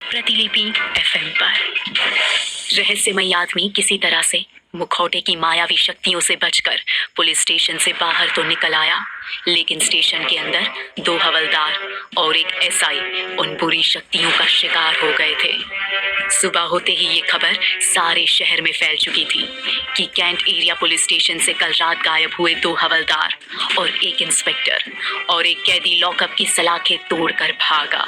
प्रतिलिपि एफएम पर रहस्यमय आदमी किसी तरह से मुखौटे की मायावी शक्तियों से बचकर पुलिस स्टेशन से बाहर तो निकल आया, लेकिन स्टेशन के अंदर 2 हवलदार और एक एसआई उन बुरी शक्तियों का शिकार हो गए थे। सुबह होते ही ये खबर सारे शहर में फैल चुकी थी कि कैंट एरिया पुलिस स्टेशन से कल रात गायब हुए 2 हवलदार और एक इंस्पेक्टर और एक कैदी लॉकअप की सलाखें तोड़कर भागा।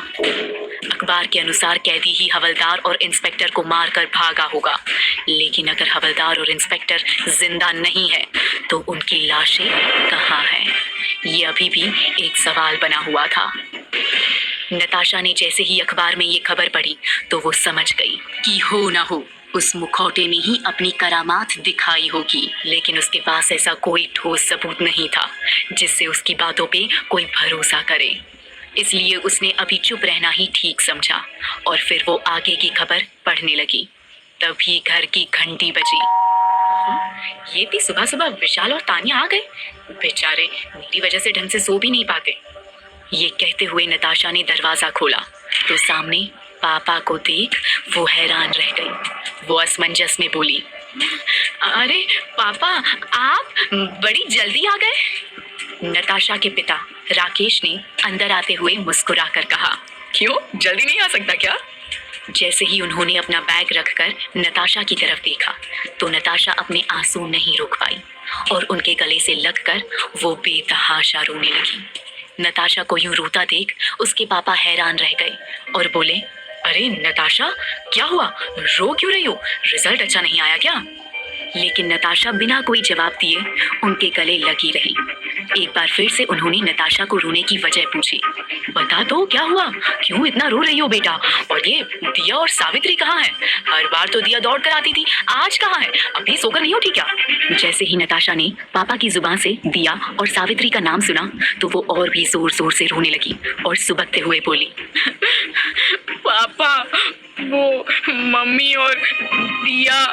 अखबार के अनुसार कैदी ही हवलदार और इंस्पेक्टर को मारकर भागा होगा, लेकिन अगर हवलदार और इंस्पेक्टर जिंदा नहीं है तो उनकी लाशें कहाँ हैं? ये अभी भी एक सवाल बना हुआ था। नताशा ने जैसे ही अखबार में ये खबर पढ़ी तो वो समझ गई कि हो ना हो उस मुखौटे ने ही अपनी करामात दिखाई होगी, लेकिन उसके पास ऐसा कोई ठोस सबूत नहीं था जिससे उसकी बातों पे कोई भरोसा करे। इसलिए उसने अभी चुप रहना ही ठीक समझा और फिर वो आगे की खबर पढ़ने लगी। तभी घर की घंटी बजी। ये भी सुबह सुबह विशाल और तानिया आ गए। बेचारे मेरी वजह से ढंग से सो भी नहीं पाते। ये कहते हुए नताशा ने दरवाजा खोला तो सामने पापा को देख वो हैरान रह गई। वो असमंजस में बोली, अरे पापा, आप बड़ी जल्दी आ गए। नताशा के पिता राकेश ने अंदर आते हुए मुस्कुराकर कहा, क्यों, जल्दी नहीं आ सकता क्या? जैसे ही उन्होंने अपना बैग रखकर नताशा की तरफ देखा तो नताशा अपने आंसू नहीं रोक पाई और उनके गले से लगकर वो बेतहाशा रोने लगी। नताशा को यूं रोता देख उसके पापा हैरान रह गए और बोले, अरे नताशा, क्या हुआ, रो क्यों रही हो? रिजल्ट अच्छा नहीं आया क्या? लेकिन नताशा बिना कोई जवाब दिए उनके गले लगी रही। एक बार फिर से उन्होंने नताशा को रोने की वजह पूछी, बता दो क्या हुआ, क्यों इतना रो रही हो बेटा? और ये दिया और सावित्री कहाँ है? हर बार तो दिया दौड़ कर आती थी, आज कहाँ है? अभी सोकर नहीं उठी क्या? जैसे ही नताशा ने पापा की जुबान से दिया और सावित्री का नाम सुना तो वो और भी जोर जोर से रोने लगी और सुबकते हुए बोली, पापा, वो मम्मी और दिया।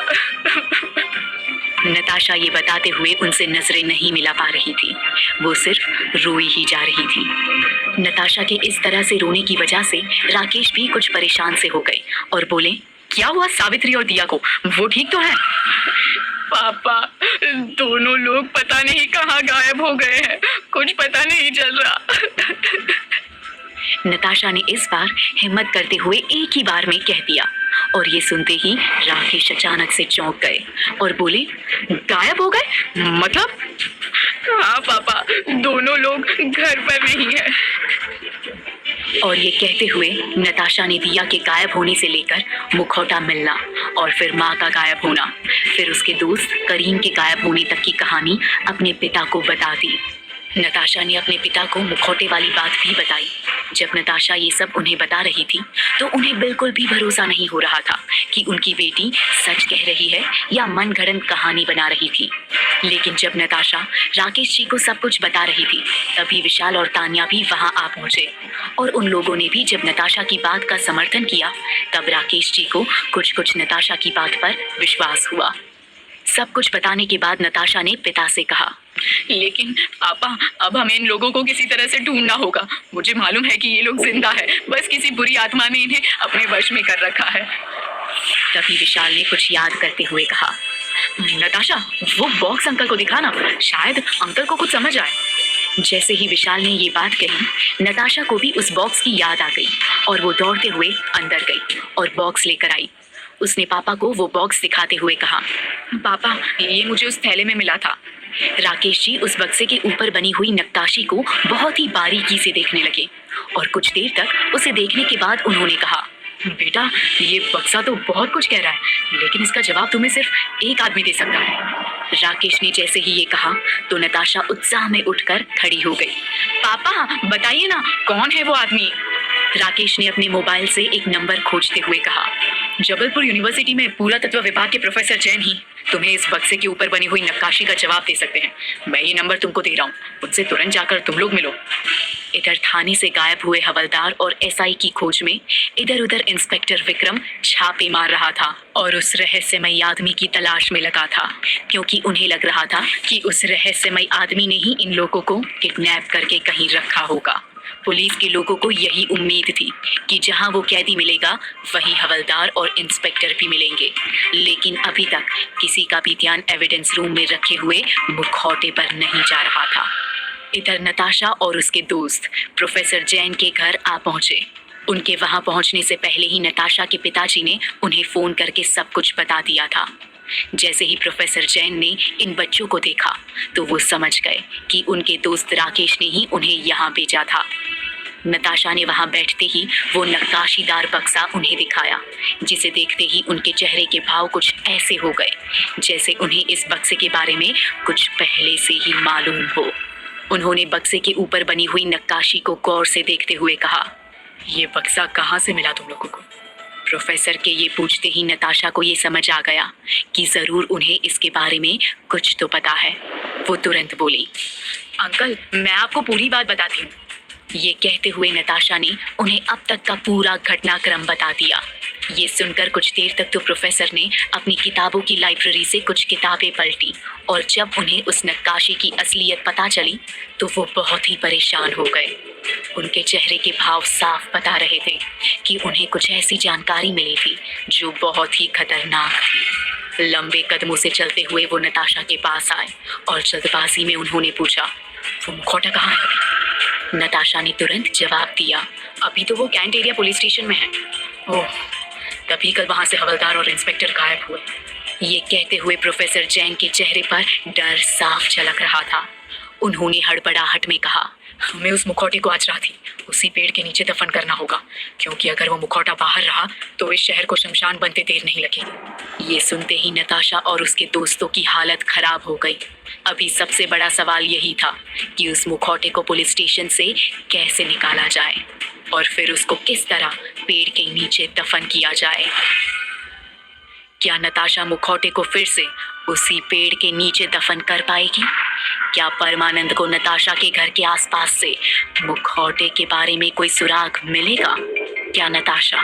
नताशा ये बताते हुए उनसे नजरें नहीं मिला पा रही थी, वो सिर्फ रोई ही जा रही थी। नताशा के इस तरह से रोने की वजह से राकेश भी कुछ परेशान से हो गए और बोले, क्या हुआ सावित्री और दिया को, वो ठीक तो है? पापा, दोनों लोग पता नहीं कहाँ गायब हो गए हैं, कुछ पता नहीं चल रहा। नताशा ने इस बार हिम्मत करते हुए एक ही बार में कह दिया और ये सुनते ही राकेश अचानक से चौंक गए और बोले, गायब हो गए? मतलब? हाँ पापा, दोनों लोग घर पर नहीं है। और ये कहते हुए नताशा ने दिया के गायब होने से लेकर मुखौटा मिलना और फिर माँ का गायब होना, फिर उसके दोस्त करीम के गायब होने तक की कहानी अपने पिता को बता दी। नताशा ने अपने पिता को मुखौटे वाली बात भी बताई। जब नताशा ये सब उन्हें बता रही थी तो उन्हें बिल्कुल भी भरोसा नहीं हो रहा था कि उनकी बेटी सच कह रही है या मनगढ़ंत कहानी बना रही थी। लेकिन जब नताशा राकेश जी को सब कुछ बता रही थी तभी विशाल और तानिया भी वहां आ पहुंचे और उन लोगों ने भी जब नताशा की बात का समर्थन किया तब राकेश जी को कुछ नताशा की बात पर विश्वास हुआ। सब कुछ बताने के बाद नताशा ने पिता से कहा, लेकिन पापा, अब हमें इन लोगों को किसी तरह से ढूंढना होगा। मुझे मालूम है कि ये लोग जिंदा है, बस किसी बुरी आत्मा ने इन्हें अपने वश में कर रखा है। तभी विशाल ने कुछ याद करते हुए कहा, नताशा, वो बॉक्स अंकल को दिखाना, शायद अंकल को कुछ समझ आए। जैसे ही विशाल ने ये बात कही नताशा को भी उस बॉक्स की याद आ गई और वो दौड़ते हुए अंदर गई और बॉक्स लेकर आई। उसने पापा को वो बॉक्स दिखाते हुए कहा, पापा, ये मुझे उस थैले में मिला था। राकेश जी उस बक्से के ऊपर बनी हुई नक्काशी को बहुत ही बारीकी से देखने लगे और कुछ देर तक उसे देखने के बाद उन्होंने कहा, बेटा, ये बक्सा तो बहुत कुछ कह रहा है, लेकिन इसका जवाब तुम्हें सिर्फ एक आदमी दे सकता है। राकेश ने जैसे ही ये कहा तो नताशा उत्साह में उठकर खड़ी हो गई। पापा, बताइए ना, कौन है वो आदमी? राकेश ने अपने मोबाइल से एक नंबर खोजते हुए कहा, जबलपुर यूनिवर्सिटी में पुरातत्व विभाग के प्रोफेसर जैन ही तुम्हें इस बक्से के ऊपर बनी हुई नक्काशी का जवाब दे सकते हैं। मैं ये नंबर तुमको दे रहा हूँ, उनसे तुरंत जाकर तुम लोग मिलो। इधर थाने से गायब हुए हवलदार और एसआई की खोज में इधर उधर इंस्पेक्टर विक्रम छापे मार रहा था और उस रहस्यमय आदमी की तलाश में लगा था, क्योंकि उन्हें लग रहा था कि उस रहस्यमय आदमी ने ही इन लोगों को किडनैप करके कहीं रखा होगा। पुलिस के लोगों को यही उम्मीद थी कि जहां वो कैदी मिलेगा वहीं हवलदार और इंस्पेक्टर भी मिलेंगे, लेकिन अभी तक किसी का भी ध्यान एविडेंस रूम में रखे हुए मुखौटे पर नहीं जा रहा था। इधर नताशा और उसके दोस्त प्रोफेसर जैन के घर आ पहुंचे। उनके वहां पहुंचने से पहले ही नताशा के पिताजी ने उन्हें फोन करके सब कुछ बता दिया था। जैसे ही प्रोफेसर जैन ने इन बच्चों को देखा तो वो समझ गए कि उनके दोस्त राकेश ने ही उन्हें यहाँ भेजा था। नताशा ने वहां बैठते ही वो नक्काशीदार बक्सा उन्हें दिखाया, जिसे देखते ही उनके चेहरे के भाव कुछ ऐसे हो गए जैसे उन्हें इस बक्से के बारे में कुछ पहले से ही मालूम हो। उन्होंने बक्से के ऊपर बनी हुई नक्काशी को गौर से देखते हुए कहा, ये बक्सा कहाँ से मिला तुम लोगों को? प्रोफेसर के ये पूछते ही नताशा को ये समझ आ गया कि जरूर उन्हें इसके बारे में कुछ तो पता है। वो तुरंत बोली, अंकल मैं आपको पूरी बात बताती हूँ। ये कहते हुए नताशा ने उन्हें अब तक का पूरा घटनाक्रम बता दिया। ये सुनकर कुछ देर तक तो प्रोफेसर ने अपनी किताबों की लाइब्रेरी से कुछ किताबें पलटी, और जब उन्हें उस नक्काशी की असलियत पता चली तो वो बहुत ही परेशान हो गए। उनके चेहरे के भाव साफ बता रहे थे कि उन्हें कुछ ऐसी जानकारी मिली थी जो बहुत ही खतरनाक थी। लंबे कदमों से चलते हुए वो नताशा के पास आए और जल्दबाजी में उन्होंने पूछा, वो मुखौटा कहाँ है? नताशा ने तुरंत जवाब दिया, अभी तो वो कैंट एरिया पुलिस स्टेशन में है। ओह, तभी कल वहां से हवलदार और इंस्पेक्टर गायब हुए। ये कहते हुए प्रोफेसर जैन के चेहरे पर डर साफ झलक रहा था। उन्होंने हड़बड़ाहट में कहा, हमें उस मुखौटे को आज रात ही उसी पेड़ के नीचे दफन करना होगा, क्योंकि अगर वो मुखौटा बाहर रहा तो इस शहर को शमशान बनते देर नहीं लगेगी। ये सुनते ही नताशा और उसके दोस्तों की हालत खराब हो गई। अभी सबसे बड़ा सवाल यही था कि उस मुखौटे को पुलिस स्टेशन से कैसे निकाला जाए और फिर उसको किस तरह पेड़ के नीचे दफन किया जाए। क्या नताशा मुखौटे को फिर से उसी पेड़ के नीचे दफन कर पाएगी? क्या परमानंद को नताशा के घर के आसपास से मुखौटे के बारे में कोई सुराग मिलेगा? क्या नताशा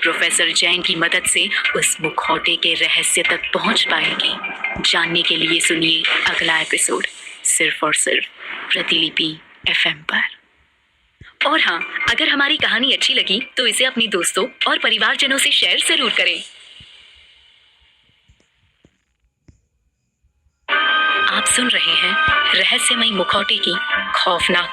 प्रोफेसर जैन की मदद से उस मुखौटे के रहस्य तक पहुंच पाएगी? जानने के लिए सुनिए अगला एपिसोड सिर्फ और सिर्फ प्रतिलिपि FM पर। और हाँ, अगर हमारी कहानी अच्छी लगी तो इसे अपने दोस्तों और परिवारजनों से शेयर जरूर करें। आप सुन रहे हैं रहस्यमयी मुखौटे की खौफनाक